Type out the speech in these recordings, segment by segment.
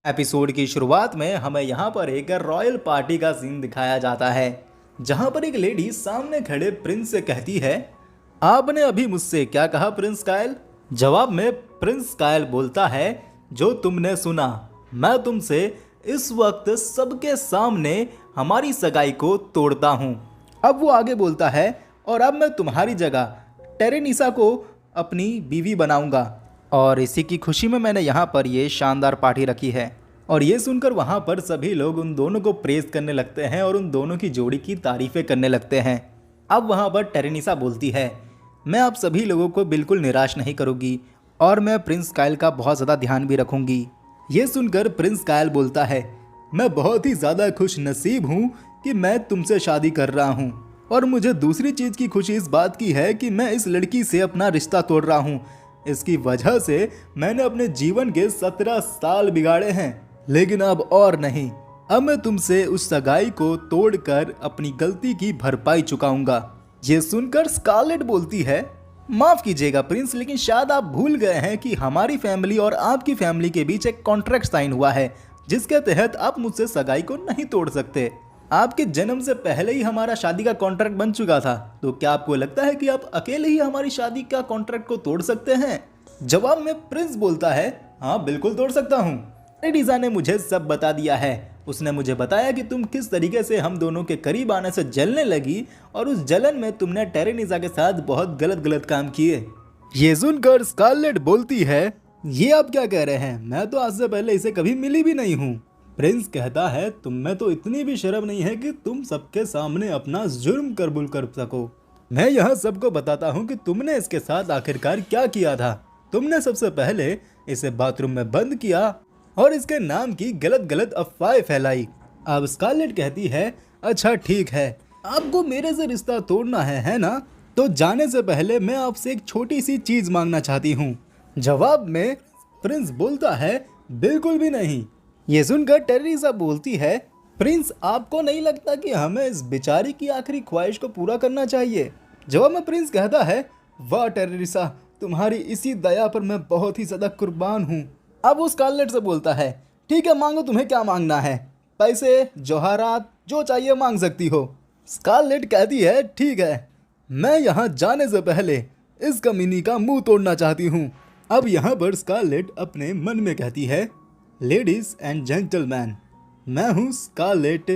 Episode की शुरुआत में हमें यहाँ पर एक रॉयल पार्टी का सीन दिखाया जाता है, जहाँ पर एक लेडी सामने खड़े प्रिंस से कहती है, आपने अभी मुझसे क्या कहा प्रिंस कायल? जवाब में प्रिंस कायल बोलता है, जो तुमने सुना। मैं तुमसे इस वक्त सबके सामने हमारी सगाई को तोड़ता हूँ। अब वो आगे बोलता है, और अब मैं तुम्हारी जगह टेरेनिसा को अपनी बीवी बनाऊंगा, और इसी की खुशी में मैंने यहाँ पर ये शानदार पार्टी रखी है। और ये सुनकर वहाँ पर सभी लोग उन दोनों को प्रेज करने लगते हैं और उन दोनों की जोड़ी की तारीफें करने लगते हैं। अब वहाँ पर टेरेनिसा बोलती है, मैं आप सभी लोगों को बिल्कुल निराश नहीं करूँगी और मैं प्रिंस कायल का बहुत ज़्यादा ध्यान भी रखूँगी। ये सुनकर प्रिंस कायल बोलता है, मैं बहुत ही ज़्यादा खुश नसीब हूँ कि मैं तुमसे शादी कर रहा हूँ, और मुझे दूसरी चीज़ की खुशी इस बात की है कि मैं इस लड़की से अपना रिश्ता तोड़ रहा हूँ। इसकी वजह से मैंने अपने जीवन के 17 साल बिगाड़े हैं, लेकिन अब और नहीं। अब मैं तुमसे उस सगाई को तोड़कर अपनी गलती की भरपाई चुकाऊंगा। ये सुनकर स्कारलेट बोलती है, माफ कीजिएगा प्रिंस, लेकिन शायद आप भूल गए हैं कि हमारी फैमिली और आपकी फैमिली के बीच एक कॉन्ट्रैक्ट साइन हुआ है, जिसके तहत आप मुझसे सगाई को नहीं तोड़ सकते। आपके जन्म से पहले ही हमारा शादी का कॉन्ट्रैक्ट बन चुका था, तो क्या आपको लगता है कि आप अकेले ही हमारी शादी का कॉन्ट्रैक्ट को तोड़ सकते हैं? जवाब में प्रिंस बोलता है, हाँ बिल्कुल तोड़ सकता हूँ। टेरेनिसा ने मुझे सब बता दिया है। उसने मुझे बताया कि तुम किस तरीके से हम दोनों के करीब आने से जलने लगी, और उस जलन में तुमने टेरेनिसा के साथ बहुत गलत काम किए। ये सुनकर स्कारलेट बोलती है, ये आप क्या कह रहे हैं? मैं तो आज से पहले इसे कभी मिली भी नहीं हूँ। प्रिंस कहता है, तुम में तो इतनी भी शर्म नहीं है कि तुम सबके सामने अपना जुर्म कबूल कर सको। मैं यहाँ सबको बताता हूँ कि तुमने इसके साथ आखिरकार क्या किया था। तुमने सबसे पहले इसे बाथरूम में बंद किया और इसके नाम की गलत अफवाहें फैलाई। अब स्कारलेट कहती है, अच्छा ठीक है, आपको मेरे से रिश्ता तोड़ना है ना? तो जाने से पहले मैं आपसे एक छोटी सी चीज मांगना चाहती हूँ। जवाब में प्रिंस बोलता है, बिल्कुल भी नहीं। ये सुनकर टेरेनिसा बोलती है, प्रिंस आपको नहीं लगता कि हमें इस बेचारी की आखिरी ख्वाहिश को पूरा करना चाहिए? जवाब में प्रिंस कहता है, वाह टेरेनिसा, तुम्हारी इसी दया पर मैं बहुत ही ज्यादा कुर्बान हूँ। अब वो स्कारलेट से बोलता है, ठीक है मांगो, तुम्हें क्या मांगना है? पैसे, जौहरात, जो चाहिए मांग सकती हो। स्कारलेट कहती है, ठीक है, मैं यहाँ जाने से पहले इस कमीनी का मुंह तोड़ना चाहती हूँ। अब यहाँ पर स्कारलेट अपने मन में कहती है, लेडीज एंड जेंटलमैन, मैं हूँ स्कारलेट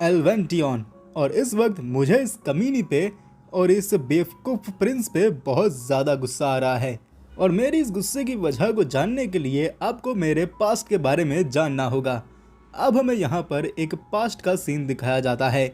एल्वेंटियन, और इस वक्त मुझे इस कमीनी पे और इस बेवकूफ़ प्रिंस पे बहुत ज़्यादा गुस्सा आ रहा है, और मेरी इस गुस्से की वजह को जानने के लिए आपको मेरे पास्ट के बारे में जानना होगा। अब हमें यहाँ पर एक पास्ट का सीन दिखाया जाता है।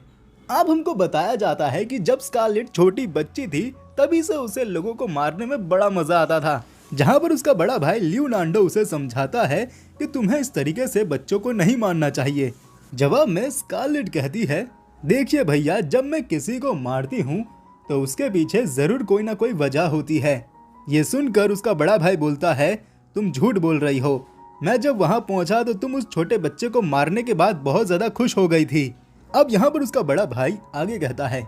अब हमको बताया जाता है कि जब स्कारलेट छोटी बच्ची थी, तभी से उसे लोगों को मारने में बड़ा मजा आता था। जहाँ पर उसका बड़ा भाई लियोनार्डो उसे समझाता है कि तुम्हें इस तरीके से बच्चों को नहीं मारना चाहिए। जवाब में स्कारलेट कहती है, देखिए भैया, जब मैं किसी को मारती हूँ तो उसके पीछे जरूर कोई ना कोई वजह होती है। ये सुनकर उसका बड़ा भाई बोलता है, तुम झूठ बोल रही हो। मैं जब वहाँ पहुँचा तो तुम उस छोटे बच्चे को मारने के बाद बहुत ज्यादा खुश हो गई थी। अब यहाँ पर उसका बड़ा भाई आगे कहता है,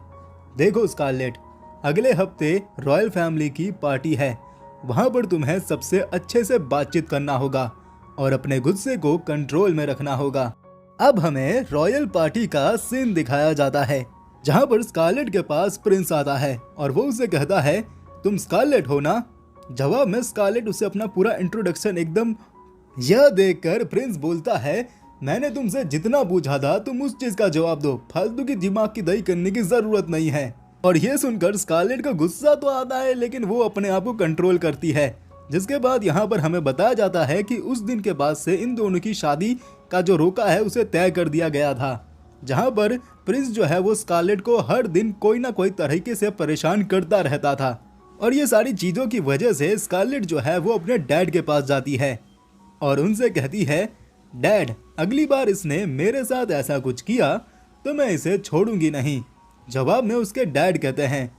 देखो स्कारलेट, अगले हफ्ते रॉयल फैमिली की पार्टी है, वहाँ पर तुम्हें सबसे अच्छे से बातचीत करना होगा और अपने गुस्से को कंट्रोल में रखना होगा। अब हमें रॉयल पार्टी का सीन दिखाया जाता है, जहाँ पर स्कारलेट के पास प्रिंस आता है और वो उसे कहता है, तुम स्कारलेट हो ना? जवाब में स्कारलेट उसे अपना पूरा इंट्रोडक्शन एकदम यह देखकर प्रिंस बोलता है, मैंने तुमसे जितना पूछा था तुम उस चीज का जवाब दो, फालतू की दिमाग की दही करने की जरूरत नहीं है। और ये सुनकर स्कारलेट का गुस्सा तो आता है, लेकिन वो अपने आप को कंट्रोल करती है। जिसके बाद यहाँ पर हमें बताया जाता है कि उस दिन के बाद से इन दोनों की शादी का जो रोका है उसे तय कर दिया गया था, जहाँ पर प्रिंस जो है वो स्कारलेट को हर दिन कोई ना कोई तरीके से परेशान करता रहता था। और ये सारी चीज़ों की वजह से स्कारलेट जो है वो अपने डैड के पास जाती है और उनसे कहती है, डैड, अगली बार इसने मेरे साथ ऐसा कुछ किया तो मैं इसे छोड़ूंगी नहीं। जवाब में उसके डैड कहते हैं,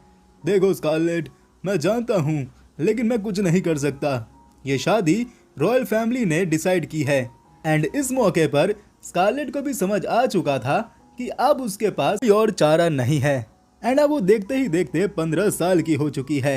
देखो स्कारलेट, मैं जानता हूँ, लेकिन मैं कुछ नहीं कर सकता। ये शादी रॉयल फैमिली ने डिसाइड की है। एंड इस मौके पर स्कारलेट को भी समझ आ चुका था कि अब उसके पास कोई और चारा नहीं है। एंड अब वो देखते ही देखते 15 साल की हो चुकी है।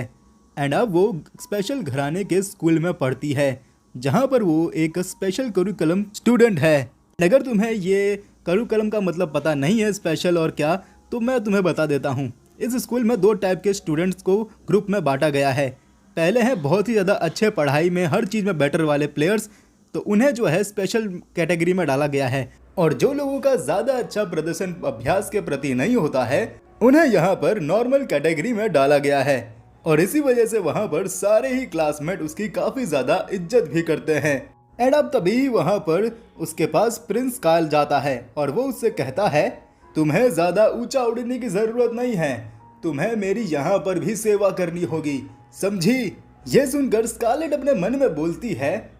एंड अब वो स्पेशल घराने के स्कूल में पढ़ती है, जहाँ पर वो एक स्पेशल करिकुलम स्टूडेंट है। अगर तुम्हें ये करिकुलम का मतलब पता नहीं है स्पेशल और क्या, तो मैं तुम्हें बता देता हूँ। इस स्कूल में 2 टाइप के स्टूडेंट्स को ग्रुप में बांटा गया है। पहले हैं बहुत ही ज़्यादा अच्छे पढ़ाई में हर चीज़ में बेटर वाले प्लेयर्स, तो उन्हें जो है स्पेशल कैटेगरी में डाला गया है। और जो लोगों का ज़्यादा अच्छा प्रदर्शन अभ्यास के प्रति नहीं होता है, उन्हें यहाँ पर नॉर्मल कैटेगरी में डाला गया है। और इसी वजह से वहाँ पर सारे ही क्लासमेट उसकी काफ़ी ज़्यादा इज्जत भी करते हैं। एंड अब तभी वहाँ पर उसके पास प्रिंस कायल जाता है और वो उससे कहता है, तुम्हें ज़्यादा ऊंचा उड़ने की ज़रूरत नहीं है, तुम्हें मेरी यहाँ पर भी सेवा करनी होगी, समझी। ये सुनकर स्कारलेट अपने मन में बोलती है,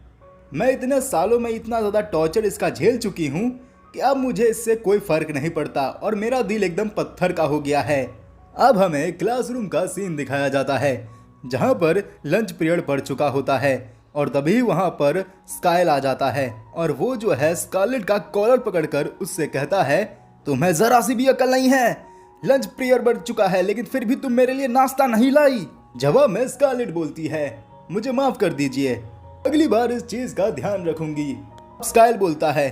मैं इतने सालों में इतना ज़्यादा टॉर्चर इसका झेल चुकी हूँ कि अब मुझे इससे कोई फ़र्क नहीं पड़ता और मेरा दिल एकदम पत्थर का हो गया है। अब हमें क्लासरूम का सीन दिखाया जाता है जहाँ पर लंच पीरियड पड़ चुका होता है और तभी वहाँ पर स्काइल आ जाता है और वो जो है स्कारलेट का कॉलर पकड़कर उससे कहता है, तुम्हें ज़रा सी भी अकल नहीं है, लंच पीरियड बढ़ चुका है लेकिन फिर भी तुम मेरे लिए नाश्ता नहीं लाई। जवाब में स्कारलेट बोलती है, मुझे माफ़ कर दीजिए, अगली बार इस चीज़ का ध्यान रखूंगी। स्काइल बोलता है,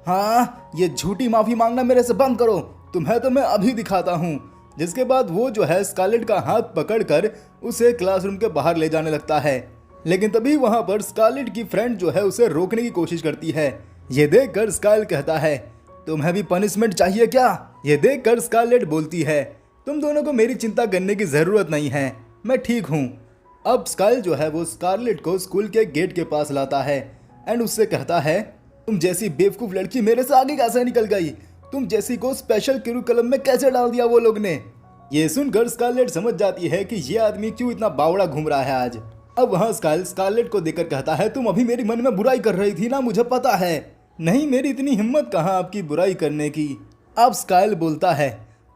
हाँ ये झूठी माफ़ी मांगना मेरे से बंद करो, तुम्हें तो मैं अभी दिखाता हूँ। जिसके बाद वो जो है स्कारलेट का हाथ पकड़कर उसे क्लासरूम के बाहर ले जाने लगता है। लेकिन तभी वहाँ पर स्कारलेट की फ्रेंड जो है उसे रोकने की कोशिश करती है। ये देखकर स्काइल कहता है, तुम्हें भी पनिशमेंट चाहिए क्या? ये देखकर स्कारलेट बोलती है, तुम दोनों को मेरी चिंता करने की ज़रूरत नहीं है, मैं ठीक हूँ। अब स्काइल जो है वो स्कारलेट को स्कूल के गेट के पास लाता है एंड उससे कहता है, तुम जैसी बेवकूफ़ लड़की मेरे से आगे कैसे निकल गई? तुम जैसी को स्पेशल करिकुलम में कैसे डाल दिया वो लोग ने? ये सुनकर स्कारलेट समझ जाती है कि ये आदमी क्यों इतना बावड़ा घूम रहा है आज। अब वहाँ स्काइल स्कारलेट को देखकर कहता है, तुम अभी मेरी मन में बुराई कर रही थी ना, मुझे पता है। नहीं, मेरी इतनी हिम्मत कहाँ आपकी बुराई करने की। अब स्काइल बोलता है,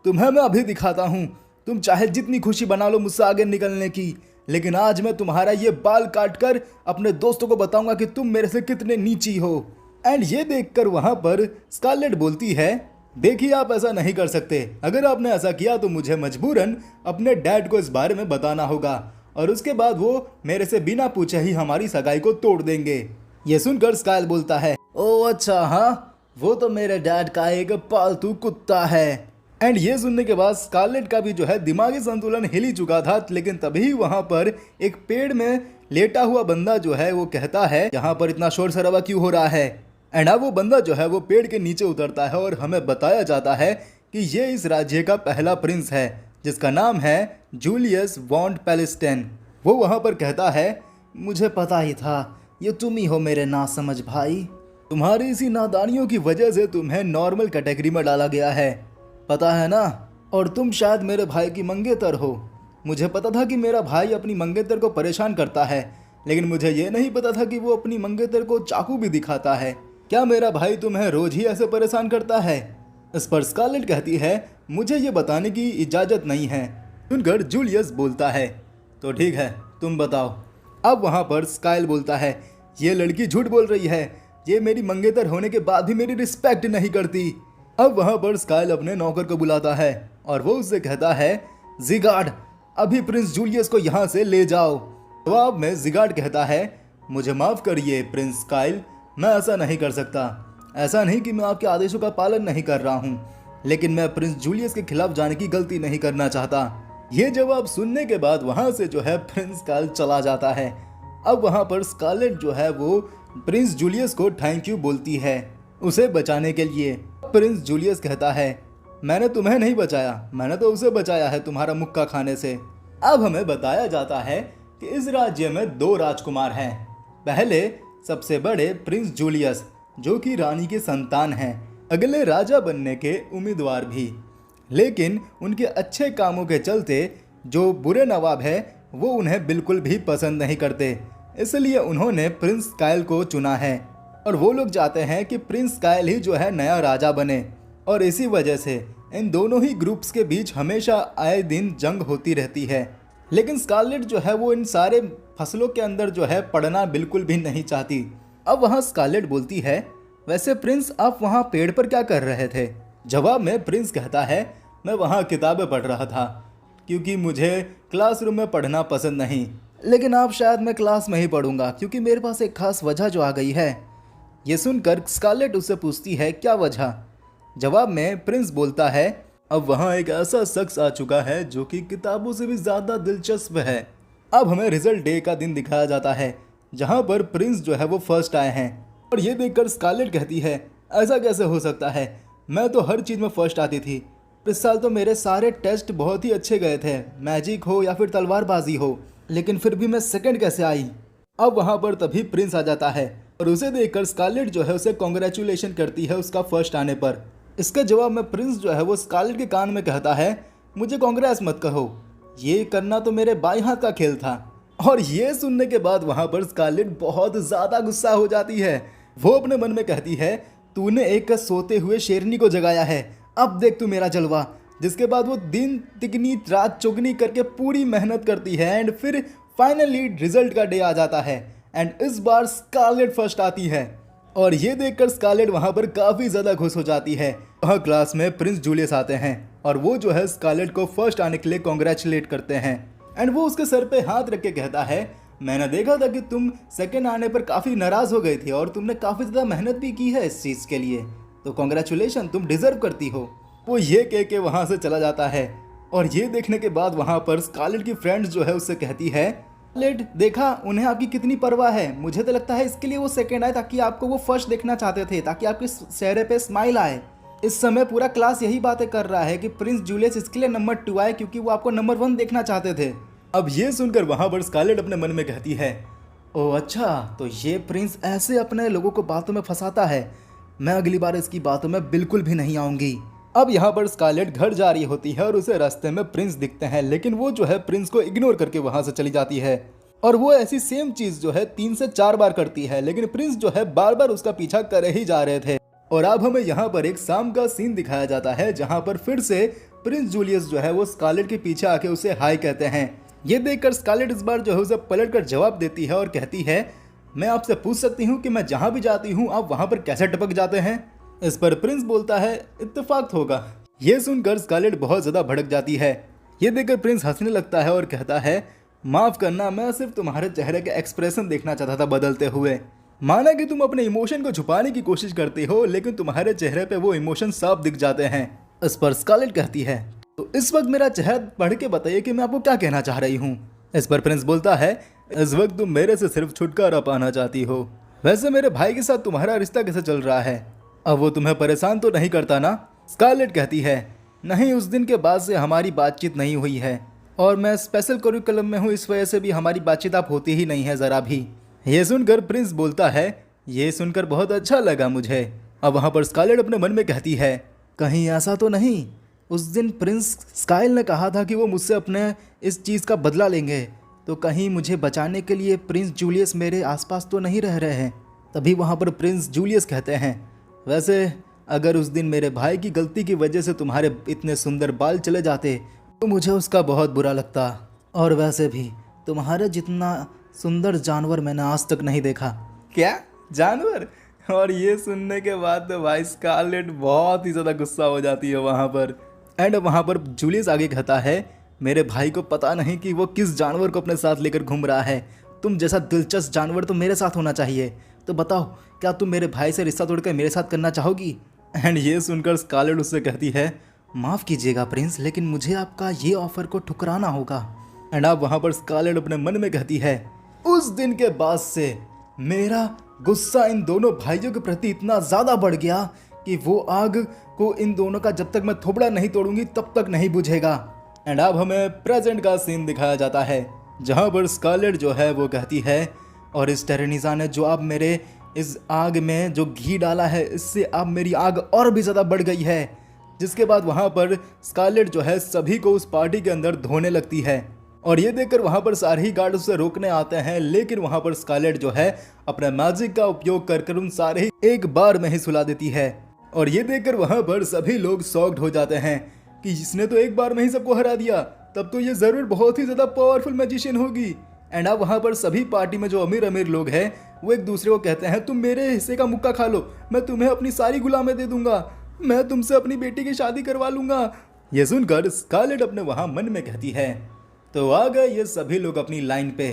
तुम्हें मैं अभी दिखाता हूँ, तुम चाहे जितनी खुशी बना लो मुझसे आगे निकलने की, लेकिन आज मैं तुम्हारा ये बाल काट कर अपने दोस्तों को बताऊंगा कि तुम मेरे से कितने नीची हो। एंड ये देखकर वहाँ पर स्कारलेट बोलती है, देखिए आप ऐसा नहीं कर सकते, अगर आपने ऐसा किया तो मुझे मजबूरन अपने डैड को इस बारे में बताना होगा और उसके बाद वो मेरे से बिना पूछे ही हमारी सगाई को तोड़ देंगे। ये सुनकर स्काइल बोलता है, ओह अच्छा हाँ, वो तो मेरे डैड का एक पालतू कुत्ता है। एंड ये सुनने के बाद स्कारलेट का भी जो है दिमागी संतुलन हिल ही चुका था। लेकिन तभी वहाँ पर एक पेड़ में लेटा हुआ बंदा जो है वो कहता है, यहाँ पर इतना शोर शराबा क्यों हो रहा है? एंड अब वो बंदा जो है वो पेड़ के नीचे उतरता है और हमें बताया जाता है कि ये इस राज्य का पहला प्रिंस है जिसका नाम है जूलियस वॉन्ट पैलेस्टाइन। वो वहाँ पर कहता है, मुझे पता ही था ये तुम ही हो मेरे नासमझ भाई, तुम्हारी इसी नादानियों की वजह से तुम्हें नॉर्मल कैटेगरी में डाला गया है, पता है ना? और तुम शायद मेरे भाई की मंगेतर हो। मुझे पता था कि मेरा भाई अपनी मंगेतर को परेशान करता है, लेकिन मुझे ये नहीं पता था कि वो अपनी मंगेतर को चाकू भी दिखाता है। क्या मेरा भाई तुम्हें रोज ही ऐसे परेशान करता है? इस पर स्कारलेट कहती है, मुझे ये बताने की इजाज़त नहीं है। सुनकर जूलियस बोलता है, तो ठीक है तुम बताओ। अब वहाँ पर स्काइल बोलता है, ये लड़की झूठ बोल रही है, ये मेरी मंगेतर होने के बाद भी मेरी रिस्पेक्ट नहीं करती। अब वहाँ पर स्काइल अपने नौकर को बुलाता है और वो उससे कहता है, जिगार्ड अभी प्रिंस जूलियस को यहाँ से ले जाओ। जवाब में जिगार्ड कहता है, मुझे माफ़ करिए प्रिंस स्काइल, मैं ऐसा नहीं कर सकता। ऐसा नहीं कि मैं आपके आदेशों का पालन नहीं कर रहा हूँ, लेकिन मैं प्रिंस जूलियस के खिलाफ जाने की गलती नहीं करना चाहता। ये जवाब सुनने के बाद वहाँ से जो है प्रिंस स्काइल चला जाता है। अब वहाँ पर स्कारलेट जो है वो प्रिंस जूलियस को थैंक यू बोलती है उसे बचाने के लिए। प्रिंस जूलियस कहता है, मैंने तुम्हें नहीं बचाया, मैंने तो उसे बचाया है तुम्हारा मुक्का खाने से। अब हमें बताया जाता है कि इस राज्य में 2 राजकुमार हैं। पहले सबसे बड़े प्रिंस जूलियस जो कि रानी की संतान हैं, अगले राजा बनने के उम्मीदवार भी, लेकिन उनके अच्छे कामों के चलते जो बुरे नवाब है वो उन्हें बिल्कुल भी पसंद नहीं करते, इसलिए उन्होंने प्रिंस कायल को चुना है और वो लोग चाहते हैं कि प्रिंस कायल ही जो है नया राजा बने। और इसी वजह से इन दोनों ही ग्रुप्स के बीच हमेशा आए दिन जंग होती रहती है। लेकिन स्कारलेट जो है वो इन सारे फसलों के अंदर जो है पढ़ना बिल्कुल भी नहीं चाहती। अब वहाँ स्कारलेट बोलती है, वैसे प्रिंस आप वहाँ पेड़ पर क्या कर रहे थे? जवाब में प्रिंस कहता है, मैं वहाँ किताबें पढ़ रहा था क्योंकि मुझे क्लासरूम में पढ़ना पसंद नहीं। लेकिन आप शायद मैं क्लास में ही पढ़ूंगा क्योंकि मेरे पास एक खास वजह जो आ गई है। ये सुनकर स्कारलेट उससे पूछती है क्या वजह। जवाब में प्रिंस बोलता है अब वहाँ एक ऐसा शख्स आ चुका है जो कि किताबों से भी ज़्यादा दिलचस्प है। अब हमें रिजल्ट डे का दिन दिखाया जाता है जहाँ पर प्रिंस जो है वो फर्स्ट आए हैं और ये देखकर स्कारलेट कहती है ऐसा कैसे हो सकता है, मैं तो हर चीज़ में फर्स्ट आती थी। इस साल तो मेरे सारे टेस्ट बहुत ही अच्छे गए थे, मैजिक हो या फिर तलवारबाजी हो, लेकिन फिर भी मैं सेकंड कैसे आई। अब वहाँ पर तभी प्रिंस आ जाता है और उसे देखकर स्कारलेट जो है उसे कॉन्ग्रेचुलेशन करती है उसका फर्स्ट आने पर। इसके जवाब में प्रिंस जो है वो स्कारलेट के कान में कहता है मुझे कांग्रेस मत कहो, ये करना तो मेरे बाएं हाथ का खेल था। और ये सुनने के बाद वहाँ पर स्कारलेट बहुत ज़्यादा गुस्सा हो जाती है। वो अपने मन में कहती है तूने एक सोते हुए शेरनी को जगाया है, अब देख तू मेरा जलवा। जिसके बाद वो दिन तिगनी रात चौगनी करके पूरी मेहनत करती है एंड फिर फाइनली रिजल्ट का डे आ जाता है एंड इस बार स्कारलेट फर्स्ट आती है। और ये देखकर स्कारलेट वहाँ पर काफ़ी ज़्यादा खुश हो जाती है। वहाँ क्लास में प्रिंस जूलियस आते हैं और वो जो है स्कारलेट को फर्स्ट आने के लिए कॉन्ग्रेचुलेट करते हैं एंड वो उसके सर पे हाथ रख के कहता है मैंने देखा था कि तुम सेकंड आने पर काफ़ी नाराज़ हो गई थी और तुमने काफ़ी ज़्यादा मेहनत भी की है इस चीज़ के लिए, तो कॉन्ग्रेचुलेशन, तुम डिज़र्व करती हो। वो ये कह के वहाँ से चला जाता है और ये देखने के बाद वहाँ पर स्कारलेट की फ्रेंड्स जो है उससे कहती है लेट देखा उन्हें आपकी कितनी परवाह है, मुझे तो लगता है इसके लिए वो सेकंड आए ताकि आपको वो फर्स्ट देखना चाहते थे, ताकि आपके चेहरे पे स्माइल आए। इस समय पूरा क्लास यही बातें कर रहा है कि प्रिंस जूलियस इसके लिए नंबर 2 आए क्योंकि वो आपको नंबर 1 देखना चाहते थे। अब ये सुनकर वहाँ पर स्कारलेट अपने मन में कहती है ओह अच्छा, तो ये प्रिंस ऐसे अपने लोगों को बातों में फंसाता है, मैं अगली बार इसकी बातों में बिल्कुल भी नहीं आऊँगी। अब यहाँ पर स्कारलेट घर जा रही होती है और उसे रास्ते में प्रिंस दिखते हैं, लेकिन वो जो है प्रिंस को इग्नोर करके वहाँ से चली जाती है और वो ऐसी सेम चीज़ जो है 3 से 4 बार करती है, लेकिन प्रिंस जो है बार बार उसका पीछा कर ही जा रहे थे। और अब हमें यहाँ पर एक शाम का सीन दिखाया जाता है जहाँ पर फिर से प्रिंस जूलियस जो है वो स्कारलेट के पीछे आके उसे हाई कहते हैं। ये देखकर स्कारलेट इस बार जो है उसे पलट कर जवाब देती है और कहती है मैं आपसे पूछ सकती हूँ कि मैं जहाँ भी जाती हूँ आप वहाँ पर कैसे टपक जाते हैं। इस पर प्रिंस बोलता है इत्तेफाक होगा। ये सुनकर स्कारलेट बहुत ज़्यादा भड़क जाती है। ये देखकर प्रिंस हंसने लगता है और कहता है माफ़ करना, मैं सिर्फ तुम्हारे चेहरे के एक्सप्रेशन देखना चाहता था बदलते हुए। माना कि तुम अपने इमोशन को छुपाने की कोशिश करते हो लेकिन तुम्हारे चेहरे पे वो इमोशन साफ दिख जाते हैं। इस पर स्कारलेट कहती है तो इस वक्त मेरा चेहरा पढ़ के बताइए कि मैं आपको क्या कहना चाह रही हूँ। इस पर प्रिंस बोलता है इस वक्त तुम मेरे से सिर्फ छुटकारा पाना चाहती हो। वैसे मेरे भाई के साथ तुम्हारा रिश्ता कैसे चल रहा है, अब वो तुम्हें परेशान तो नहीं करता ना। स्कारलेट कहती है नहीं, उस दिन के बाद से हमारी बातचीत नहीं हुई है और मैं स्पेशल करिकुलम में हूँ, इस वजह से भी हमारी बातचीत आप होती ही नहीं है ज़रा भी। ये सुनकर प्रिंस बोलता है ये सुनकर बहुत अच्छा लगा मुझे। अब वहाँ पर स्कारलेट अपने मन में कहती है कहीं ऐसा तो नहीं उस दिन प्रिंस स्काइल ने कहा था कि वो मुझसे अपने इस चीज़ का बदला लेंगे, तो कहीं मुझे बचाने के लिए प्रिंस जूलियस मेरे आसपास तो नहीं रह रहे हैं। तभी वहाँ पर प्रिंस जूलियस कहते हैं वैसे अगर उस दिन मेरे भाई की गलती की वजह से तुम्हारे इतने सुंदर बाल चले जाते तो मुझे उसका बहुत बुरा लगता, और वैसे भी तुम्हारे जितना सुंदर जानवर मैंने आज तक नहीं देखा। क्या जानवर? और ये सुनने के बाद तो भाई स्कारलेट बहुत ही ज़्यादा गुस्सा हो जाती है वहाँ पर। एंड वहाँ पर जूलियस आगे कहता है मेरे भाई को पता नहीं कि वो किस जानवर को अपने साथ लेकर घूम रहा है, तुम जैसा दिलचस्प जानवर तो मेरे साथ होना चाहिए, तो बताओ क्या तुम मेरे भाई से रिश्ता तोड़कर मेरे साथ करना चाहोगी। एंड ये सुनकर स्कारलेट उससे कहती है माफ़ कीजिएगा प्रिंस, लेकिन मुझे आपका ये ऑफ़र को ठुकराना होगा। एंड अब वहाँ पर स्कारलेट अपने मन में कहती है उस दिन के बाद से मेरा गुस्सा इन दोनों भाइयों के प्रति इतना ज़्यादा बढ़ गया कि वो आग को इन दोनों का जब तक मैं थोबड़ा नहीं तोड़ूंगी तब तक नहीं बुझेगा। एंड अब हमें प्रेजेंट का सीन दिखाया जाता है जहाँ पर स्कारलेट जो है वो कहती है और इस टेरेनिसा ने जो अब मेरे इस आग में जो घी डाला है इससे अब मेरी आग और भी ज़्यादा बढ़ गई है। जिसके बाद वहाँ पर स्कारलेट जो है सभी को उस पार्टी के अंदर धोने लगती है और ये देखकर वहाँ पर सारे ही गार्ड उसे रोकने आते हैं, लेकिन वहाँ पर स्कारलेट जो है अपना मैजिक का उपयोग कर उन सारे ही एक बार में ही सुला देती है। और ये देखकर वहाँ पर सभी लोग शॉक्ड हो जाते हैं कि इसने तो एक बार में ही सबको हरा दिया, तब तो ये ज़रूर बहुत ही ज़्यादा पावरफुल मैजिशियन होगी। एंड अब वहाँ पर सभी पार्टी में जो अमीर अमीर लोग हैं वो एक दूसरे को कहते हैं तुम मेरे हिस्से का मुक्का खा लो, मैं तुम्हें अपनी सारी गुलामें दे दूंगा, मैं तुमसे अपनी बेटी की शादी करवा लूंगा। ये सुनकर स्कारलेट अपने वहाँ मन में कहती है तो आ गए ये सभी लोग अपनी लाइन पे।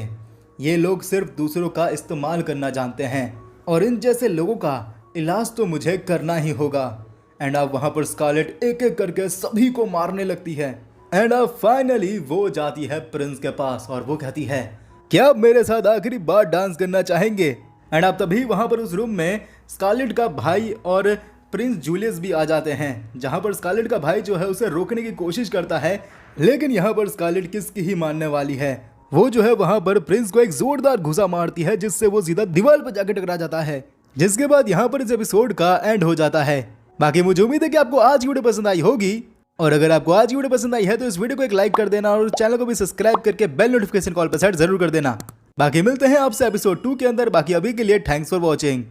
ये लोग सिर्फ दूसरों का इस्तेमाल करना जानते हैं और इन जैसे लोगों का इलाज तो मुझे करना ही होगा। एंड अब वहाँ पर स्कारलेट एक एक करके सभी को मारने लगती है। एंड अब फाइनली वो जाती है प्रिंस के पास और वो कहती है, क्या आप मेरे साथ आखिरी बार डांस करना चाहेंगे? एंड अब तभी वहाँ पर उस रूम में स्कारलेट का भाई और प्रिंस जूलियस भी आ जाते हैं, जहाँ पर स्कारलेट का भाई जो है उसे रोकने की कोशिश करता है, लेकिन यहाँ पर स्कारलेट किसकी ही मानने वाली है। वो जो है वहाँ पर प्रिंस को एक जोरदार घुसा मारती है, जिससे वो सीधा दीवार पर जाकर टकरा जाता है। जिसके बाद यहाँ पर इस एपिसोड का एंड हो जाता है। बाकी मुझे उम्मीद है कि आपको आज की वीडियो पसंद आई होगी, और अगर आपको आज की वीडियो पसंद आई है तो इस वीडियो को एक लाइक कर देना और चैनल को भी सब्सक्राइब करके बेल नोटिफिकेशन कॉल पर सेट जरूर कर देना। बाकी मिलते हैं आपसे एपिसोड 2 के अंदर। बाकी अभी के लिए थैंक्स फॉर वॉचिंग।